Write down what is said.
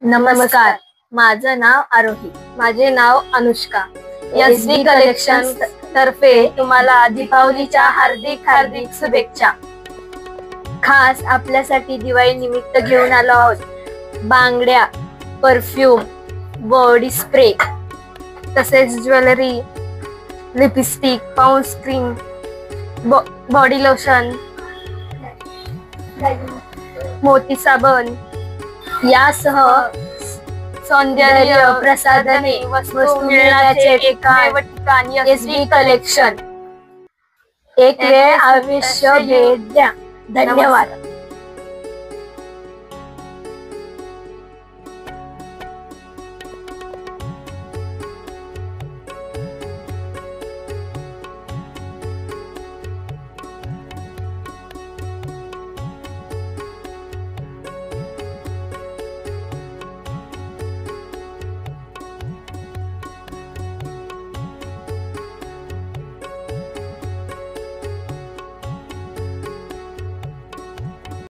नमस्कार, माझं नाव आरोही. माझे नाव अनुष्का. एसबी कलेक्शन तर्फे तुम्हाला दीपावलीच्या हार्दिक हार्दिक शुभेच्छा. खास आपल्यासाठी दिवाळी निमित्त घेऊन आलो आहोत बांगड्या, परफ्यूम, बॉडी स्प्रे, तसेच jewellery, lipstick, Pond's cream, body lotion, मोती साबण यासह सौंदर्य प्रसाधने वस्तू मिळण्याचे ठिकाण एसबी कलेक्शन. एक वेळ अवश्य भेट द्या. धन्यवाद.